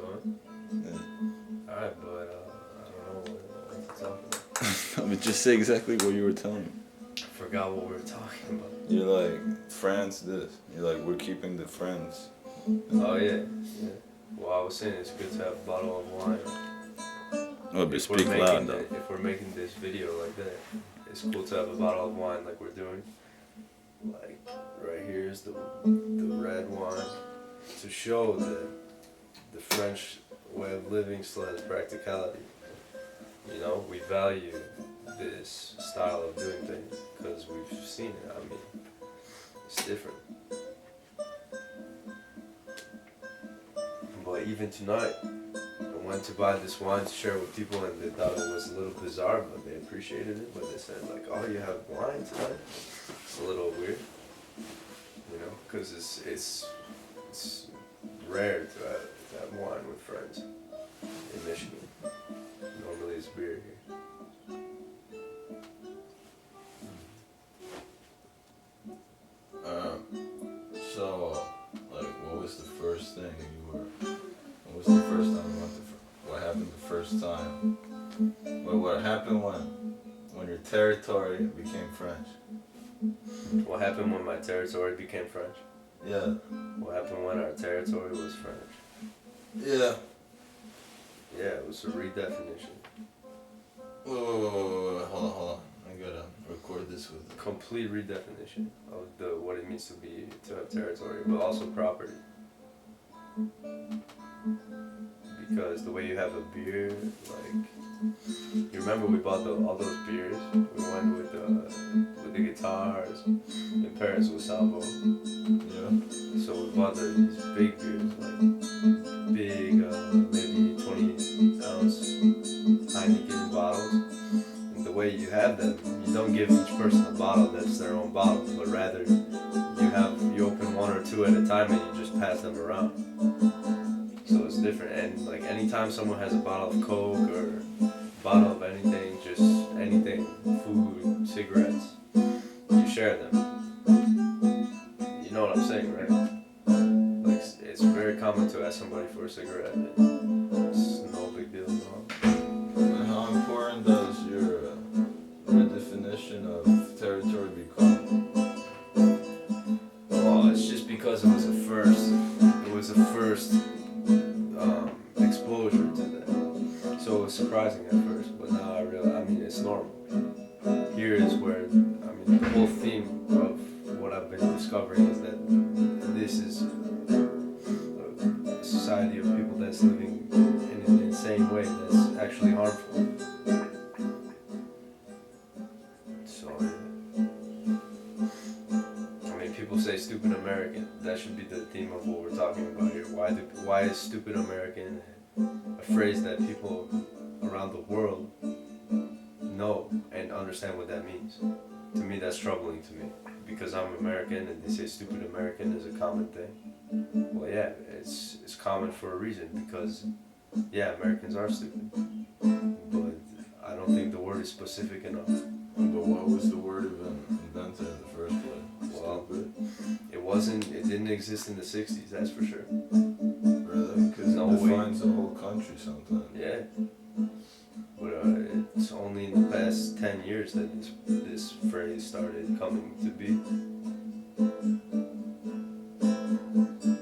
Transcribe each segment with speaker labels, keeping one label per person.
Speaker 1: going?
Speaker 2: Yeah.
Speaker 1: Alright, but I don't know what to talk about.
Speaker 2: I mean, just say exactly what you were telling me.
Speaker 1: I forgot what we were talking about.
Speaker 2: You're like, France this. You're like, we're keeping the friends.
Speaker 1: Oh, yeah. Well, I was saying it's good to have a bottle of wine.
Speaker 2: Oh, but speak loud though.
Speaker 1: If we're making this video like that, it's cool to have a bottle of wine like we're doing. Like, right here is the red wine to show that the French way of living still has practicality. You know, we value this style of doing things because we've seen it. I mean, it's different. But even tonight, I went to buy this wine to share with people and they thought it was a little bizarre, but they appreciated it. But they said like, oh, you have wine tonight? It's a little weird, you know, because it's rare to have wine with friends in Michigan. Normally it's beer here.
Speaker 2: So, like, what was the first thing you were? What was the first time you went to? What happened the first time? What happened when your territory became French?
Speaker 1: What happened when my territory became French?
Speaker 2: Yeah.
Speaker 1: What happened when our territory was French?
Speaker 2: Yeah.
Speaker 1: Yeah, it was a redefinition.
Speaker 2: Wait, hold on. I gotta record this with.
Speaker 1: Complete redefinition of what it means to have territory, but also property. Because the way you have a beer, like, you remember we bought all those beers. We went with the guitars in Paris with Salvo.
Speaker 2: Yeah.
Speaker 1: So we bought these big beers, like big, maybe 20-ounce Heineken bottles. And the way you have them, you don't give each person a bottle that's their own bottle, but rather you open one or two at a time and you just pass them around. So it's different. And like anytime someone has a bottle of Coke or a bottle of anything, just anything, food, cigarettes, you share them. You know what I'm saying, right? Like it's very common to ask somebody for a cigarette. It's no big deal at all.
Speaker 2: And how important does your redefinition of territory become?
Speaker 1: Well, it's just because it was a first. It was a first exposure to that. So it was surprising at first, but now I mean, it's normal. Here is where, the whole theme of what I've been discovering is that this is a society of people that's living in an insane way that's actually harmful. So, people say stupid American. That should be the theme of what we're talking about here. Why is stupid American a phrase that people around the world know and understand what that means? To me, that's troubling to me because I'm American and they say stupid American is a common thing. Well, yeah, it's common for a reason because, yeah, Americans are stupid. But I don't think the word is specific enough.
Speaker 2: But what was the word even invented in the first place?
Speaker 1: Well, it didn't exist in the 60s, that's for sure.
Speaker 2: Really? Because it defines the whole country sometimes.
Speaker 1: Yeah. But it's only in the past 10 years that this phrase started coming to be.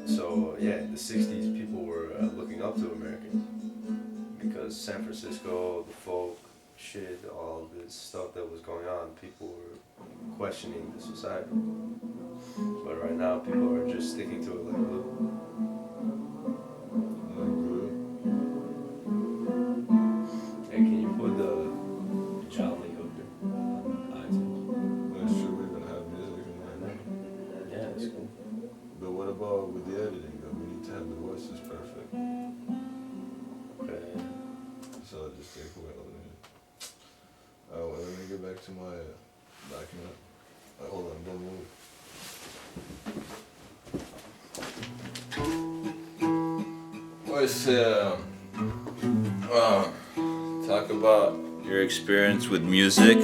Speaker 1: So, yeah, in the 60s, people were looking up to Americans because San Francisco, the folk, shit, all this stuff that was going on, people were questioning the society. But right now, people are just sticking to it like glue. Hey, can you put the Jolly Hooker on iTunes?
Speaker 2: Well, should we even have music in there?
Speaker 1: Yeah, it's cool.
Speaker 2: But what about with the editing though? We need to have the voices perfect.
Speaker 1: Okay.
Speaker 2: So I'll just take away all the music. Well, let me get back to my document. Hold on, don't move. Let's talk about your experience with music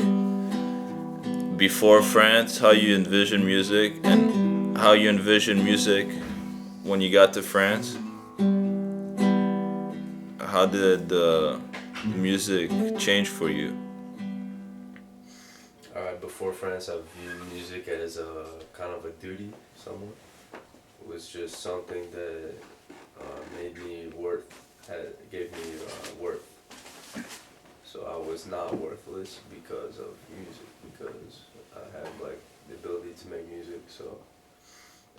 Speaker 2: before France, how you envision music, and how you envision music when you got to France. how did the music change for you?
Speaker 1: Alright, before France, I viewed music as a kind of a duty, somewhat. It was just something that made me gave me worth. So I was not worthless because of music, because I had like the ability to make music. So,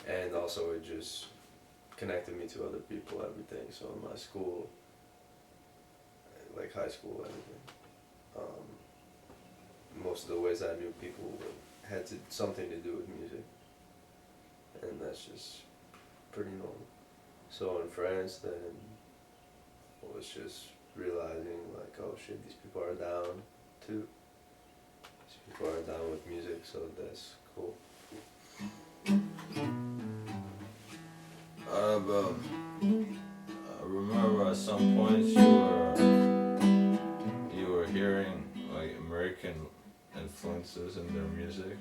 Speaker 1: and also it just connected me to other people, everything. So in my school, like high school, everything. Most of the ways I knew people had something to do with music, and that's just pretty normal. So in France, then I was just realizing like, oh shit, these people are down too. These people are down with music, so that's cool.
Speaker 2: But I remember at some points you were hearing like American influences in their music.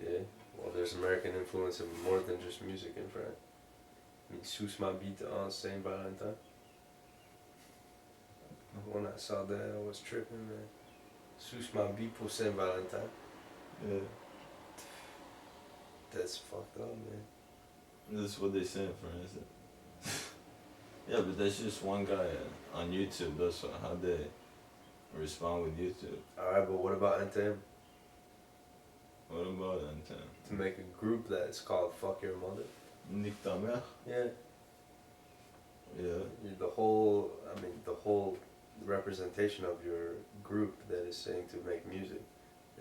Speaker 1: Yeah. Well, there's American influence in more than just music in France. I mean, Sous ma bite on Saint Valentin. When I saw that, I was tripping, man. Sous ma bite pour Saint Valentin.
Speaker 2: Yeah.
Speaker 1: That's fucked up, man.
Speaker 2: That's what they say in France. Yeah, but that's just one guy on YouTube. That's how they respond with YouTube.
Speaker 1: Alright, but what about NTM?
Speaker 2: What about Anten?
Speaker 1: To make a group that's called Fuck Your Mother?
Speaker 2: Nick ta mère?
Speaker 1: Yeah.
Speaker 2: Yeah.
Speaker 1: The whole representation of your group that is saying to make music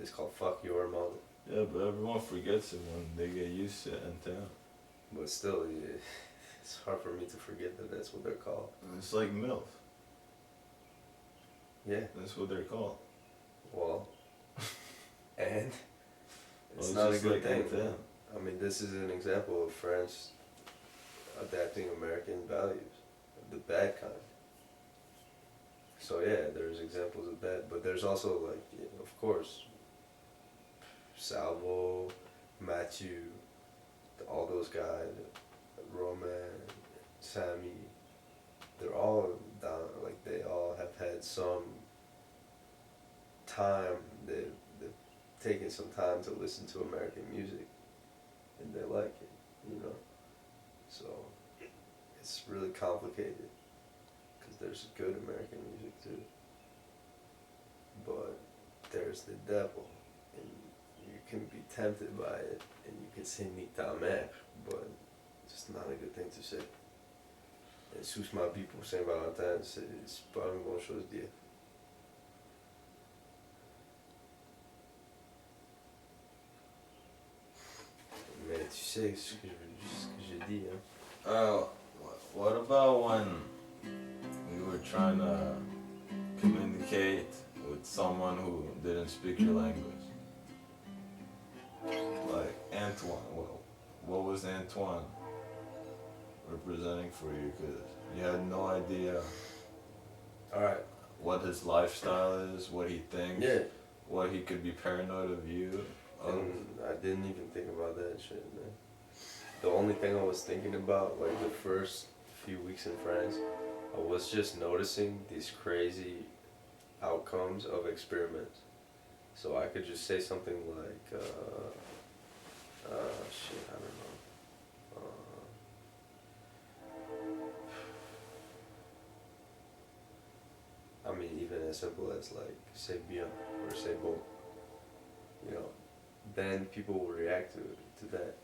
Speaker 1: is called Fuck Your Mother.
Speaker 2: Yeah, but everyone forgets it when they get used to Anten.
Speaker 1: But still, it's hard for me to forget that that's what they're called.
Speaker 2: It's like MILF.
Speaker 1: Yeah.
Speaker 2: That's what they're called.
Speaker 1: Well, and it's
Speaker 2: Well,
Speaker 1: not a
Speaker 2: just
Speaker 1: good
Speaker 2: like
Speaker 1: thing.
Speaker 2: Anten.
Speaker 1: I mean, this is an example of France adapting American values, the bad kind. So yeah, there's examples of that, but there's also like, of course, Salvo, Matthew, all those guys, Roman, Sammy, they're all down, like they all have had some time, they've taken some time to listen to American music, and they like it, you know? So, it's really complicated, because there's good American music too. But there's the devil, and you can be tempted by it, and you can say Nick ta mère, but it's just not a good thing to say. Et sous ma bite pour Saint Valentin, c'est pas une bonne chose à dire. Mais tu sais ce que j'ai dit, hein.
Speaker 2: What about when you were trying to communicate with someone who didn't speak your language? Like Antoine. What was Antoine representing for you? Because you had no idea
Speaker 1: Alright.
Speaker 2: what his lifestyle is, what he thinks,
Speaker 1: Yeah.
Speaker 2: what he could be paranoid of you.
Speaker 1: And I didn't even think about that shit, man. The only thing I was thinking about, like the first few weeks in France, I was just noticing these crazy outcomes of experiments. So I could just say something like, shit, I don't know. I mean, even as simple as like, say bien or say bon. You know, then people will react to that,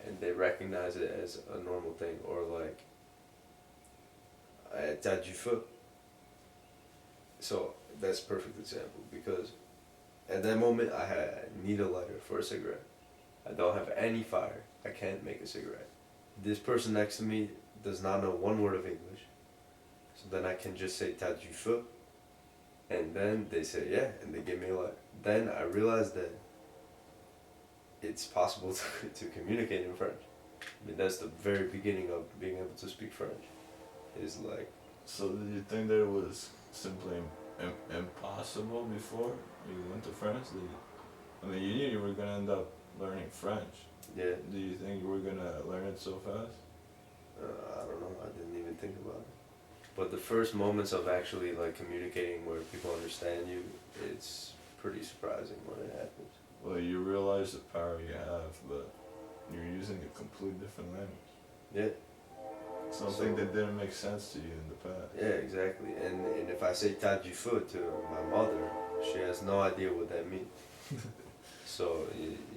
Speaker 1: and they recognize it as a normal thing. Or like, t'as du feu. So that's a perfect example, because at that moment I need a lighter for a cigarette. I don't have any fire. I can't make a cigarette. This person next to me does not know one word of English. So then I can just say t'as du feu, and then they say yeah, and they give me a lighter. Then I realized that it's possible to communicate in French. I mean, that's the very beginning of being able to speak French. Is like.
Speaker 2: So did you think that it was simply impossible before you went to France? I mean, you knew you were gonna end up learning French.
Speaker 1: Yeah.
Speaker 2: Do you think you were gonna learn it so fast?
Speaker 1: But the first moments of actually like communicating where people understand you, it's pretty surprising when it happens.
Speaker 2: Well, you realize the power you have, but you're using a completely different language.
Speaker 1: Yeah.
Speaker 2: Something
Speaker 1: So-
Speaker 2: that didn't make sense to you in the past.
Speaker 1: Yeah, exactly. And if I say tajifu to my mother, she has no idea what that means. So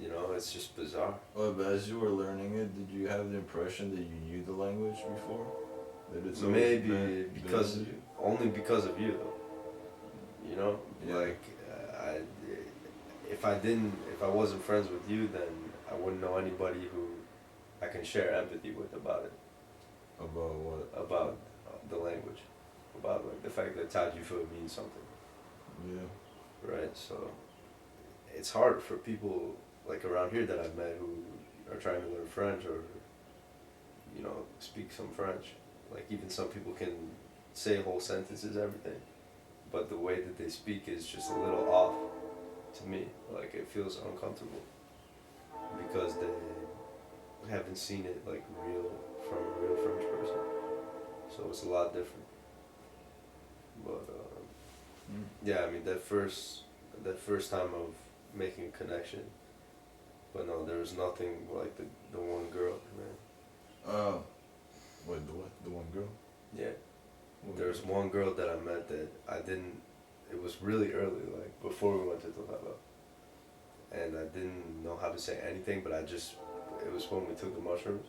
Speaker 1: you know, it's just bizarre.
Speaker 2: Well, but as you were learning it, did you have the impression that you knew the language before? That it's always
Speaker 1: Maybe
Speaker 2: been
Speaker 1: because
Speaker 2: with you?
Speaker 1: only because of you, though. You know,
Speaker 2: Yeah.
Speaker 1: like if I wasn't friends with you, then I wouldn't know anybody who I can share empathy with about it,
Speaker 2: About what?
Speaker 1: about the language, about like the fact that tajifu means something,
Speaker 2: Yeah.
Speaker 1: right? So it's hard for people like around here that I've met who are trying to learn French or you know speak some French. Like even some people can say whole sentences, everything, but the way that they speak is just a little off to me. Like it feels uncomfortable because they haven't seen it like real from a real French person. So it's a lot different. But yeah, I mean that first time of making a connection. But no, there was nothing like the one girl, man.
Speaker 2: Wait, the what? The one girl?
Speaker 1: Yeah.
Speaker 2: What
Speaker 1: There was
Speaker 2: girl?
Speaker 1: one girl that I met that I didn't. It was really early, like before we went to Tokala, and I didn't know how to say anything. But I just, it was when we took the mushrooms,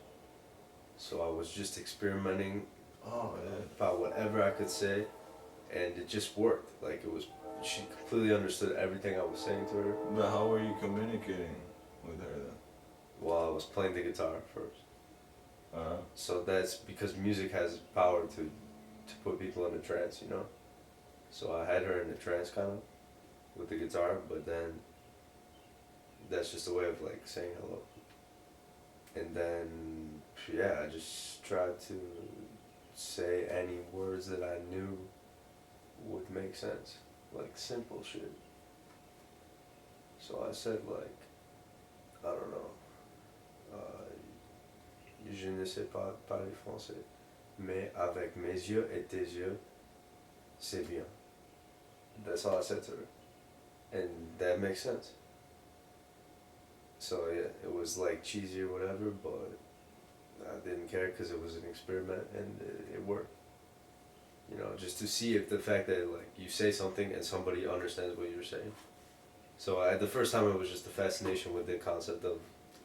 Speaker 1: so I was just experimenting
Speaker 2: Oh, yeah.
Speaker 1: about whatever I could say, and it just worked. Like it was, she completely understood everything I was saying to her
Speaker 2: But how were you communicating with her then?
Speaker 1: while I was playing the guitar first.
Speaker 2: Uh,
Speaker 1: So that's because music has power to put people in a trance, you know. So I had her in a trance kind of with the guitar, but then that's just a way of like saying hello. And then yeah, I just tried to say any words that I knew would make sense, like simple shit. So I said like, I don't know, je ne sais pas parler français, mais avec mes yeux et tes yeux, c'est bien. That's all I said to her. And that makes sense. So yeah, it was like cheesy or whatever, but I didn't care because it was an experiment and it worked. You know, just to see if the fact that like you say something and somebody understands what you're saying. So the first time it was just a fascination with the concept of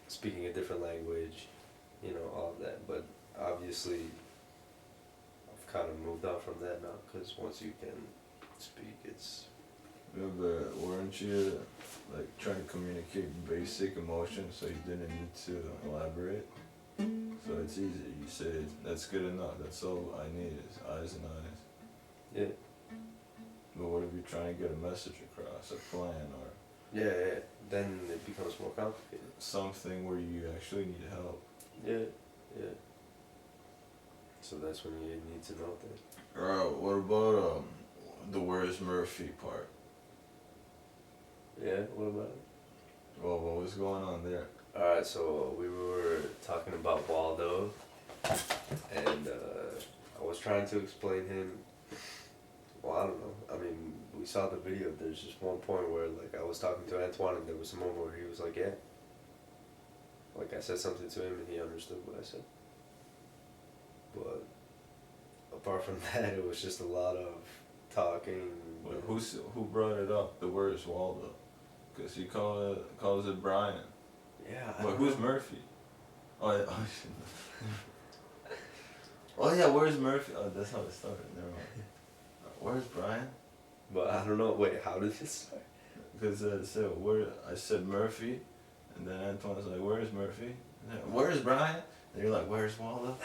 Speaker 1: speaking a different language, you know, all of that. But obviously, I've kind of moved on from that now because once you can speak, it's
Speaker 2: yeah, but weren't you like trying to communicate basic emotions so you didn't need to elaborate? So it's easy. You say that's good enough. That's all I need is eyes and eyes.
Speaker 1: yeah,
Speaker 2: But what if you're trying to get a message across, a plan, or
Speaker 1: yeah. Then it becomes more complicated.
Speaker 2: something where you actually need help?
Speaker 1: Yeah, yeah. So that's when you need to know that.
Speaker 2: What about the Where's Murphy part?
Speaker 1: Yeah. What about it?
Speaker 2: Well, what was going on there?
Speaker 1: Alright, so we were talking about Waldo, and I was trying to explain him. Well, I don't know. I mean, we saw the video. There's just one point where, like, I was talking to Antoine, and there was a moment where he was like, "Yeah." Like I said something to him, and he understood what I said. But apart from that, it was just a lot of talking.
Speaker 2: Wait, who brought it up? The Where's Waldo? Because he calls it Brian.
Speaker 1: Yeah. I
Speaker 2: But
Speaker 1: don't
Speaker 2: who's
Speaker 1: know.
Speaker 2: Murphy? Oh, yeah. Oh yeah, where's Murphy? Oh, that's how it started. Never mind. Where's Brian?
Speaker 1: But I don't know. Wait, how did this start?
Speaker 2: Because I said Murphy, and then Antoine was like, "Where's Murphy?" And then, "Where's Brian?" And you're like, "Where's Waldo?"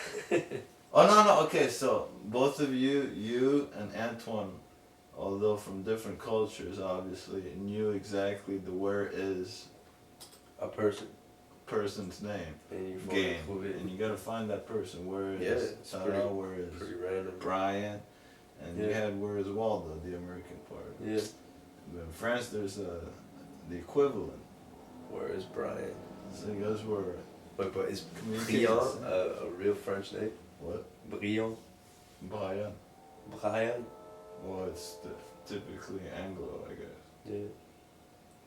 Speaker 2: Oh no. Okay, so both of you and Antoine, although from different cultures, obviously knew exactly the where is
Speaker 1: A person.
Speaker 2: person's name.
Speaker 1: And you
Speaker 2: Game,
Speaker 1: include it.
Speaker 2: and you gotta find that person. Where is
Speaker 1: Yeah, it's
Speaker 2: Tara?
Speaker 1: pretty-
Speaker 2: Where is
Speaker 1: Pretty random.
Speaker 2: Brian? And you
Speaker 1: Yeah.
Speaker 2: had where is Waldo, the American part.
Speaker 1: Yeah.
Speaker 2: But in France, there's the equivalent.
Speaker 1: Where is Brian?
Speaker 2: So you guys were
Speaker 1: But is
Speaker 2: Communications.
Speaker 1: Briand a real French name?
Speaker 2: what?
Speaker 1: Briand?
Speaker 2: Brian.
Speaker 1: Brian.
Speaker 2: Well, it's typically Anglo, I guess.
Speaker 1: Yeah.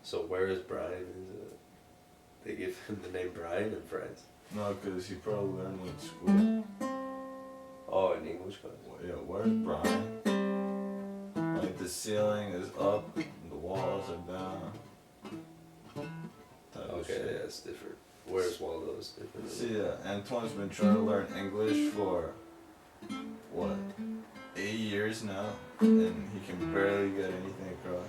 Speaker 1: So where is Brian? They give him the name Brian in France.
Speaker 2: No, because he probably learned it in school.
Speaker 1: Oh, in English class.
Speaker 2: Yeah, where's Brian? Like the ceiling is up, the walls are down. Type of
Speaker 1: Okay,
Speaker 2: shit.
Speaker 1: yeah, it's different. Where's Waldo's different?
Speaker 2: See, Antoine's been trying to learn English for what, 8 years now, and he can barely get anything across.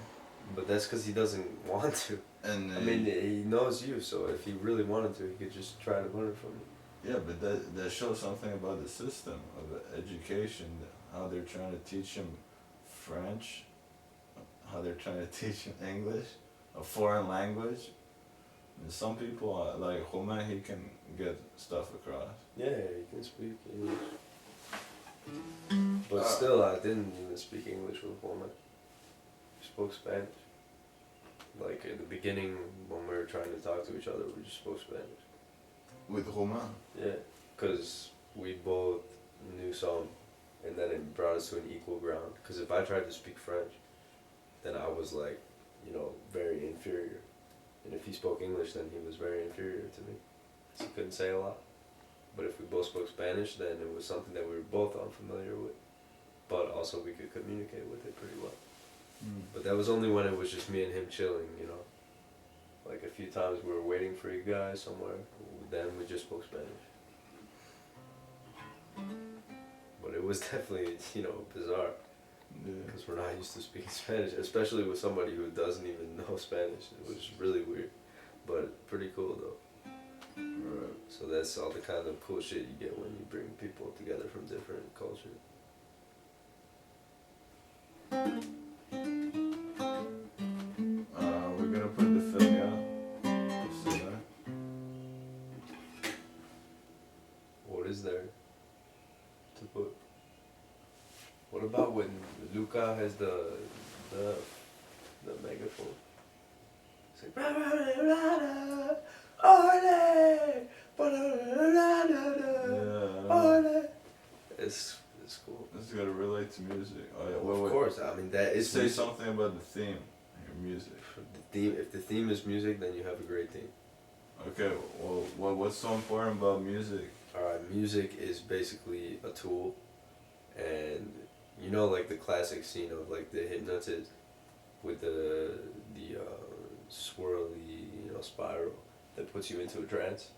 Speaker 1: But that's because he doesn't want to.
Speaker 2: And
Speaker 1: I mean, he knows you, so if he really wanted to, he could just try to learn from you.
Speaker 2: yeah, but that shows something about the system of education, how they're trying to teach him French, how they're trying to teach him English, a foreign language. And some people, like Romain, he can get stuff across.
Speaker 1: Yeah, he can speak English. But still, I didn't even speak English with woman. We spoke Spanish. Like in the beginning, when we were trying to talk to each other, we just spoke Spanish.
Speaker 2: With Romain?
Speaker 1: Yeah, because we both knew some, and then it brought us to an equal ground. Because if I tried to speak French, then I was like, you know, very inferior. And if he spoke English, then he was very inferior to me. So he couldn't say a lot. But if we both spoke Spanish, then it was something that we were both unfamiliar with. But also we could communicate with it pretty well. But that was only when it was just me and him chilling, you know. Like a few times we were waiting for you guys somewhere, then we just spoke Spanish. But it was definitely, you know, bizarre.
Speaker 2: Yeah.
Speaker 1: Because we're not used to speaking Spanish, especially with somebody who doesn't even know Spanish. It was really weird, but pretty cool though.
Speaker 2: Right.
Speaker 1: So that's all the kind of cool shit you get when you bring people together from different cultures.
Speaker 2: We're gonna put the film out. See that?
Speaker 1: What is there to put? What about when Luca has the megaphone? It's like it's cool.
Speaker 2: It's gotta relate to music. Oh yeah,
Speaker 1: Of course, I mean that is
Speaker 2: Say
Speaker 1: music.
Speaker 2: something about the theme, your music.
Speaker 1: If the theme is music, then you have a great theme.
Speaker 2: Okay, well, what's so important about music?
Speaker 1: Alright, music is basically a tool, and you know, like the classic scene of like the hypnotist with the swirly, you know, spiral that puts you into a trance,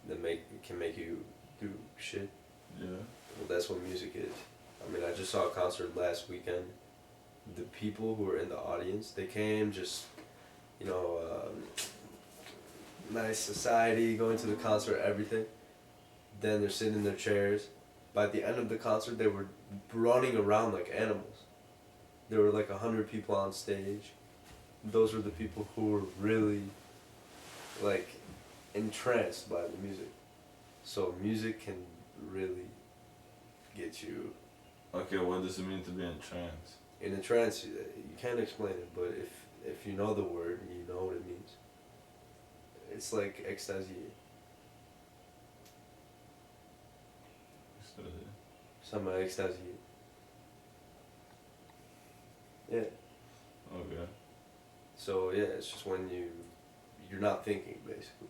Speaker 1: that can make you do shit.
Speaker 2: Yeah.
Speaker 1: Well, that's what music is. I mean, I just saw a concert last weekend. The people who were in the audience, they came just, you know, nice society, going to the concert, everything. Then they're sitting in their chairs. By the end of the concert, they were running around like animals. There were like 100 people on stage. Those were the people who were really, like, entranced by the music. So music can really get you
Speaker 2: Okay, what does it mean to be in trance?
Speaker 1: in a trance. You can't explain it, but if you know the word, you know what it means. It's like ecstasy. Some ecstasy. Yeah.
Speaker 2: Okay.
Speaker 1: So yeah, it's just when you're not thinking basically.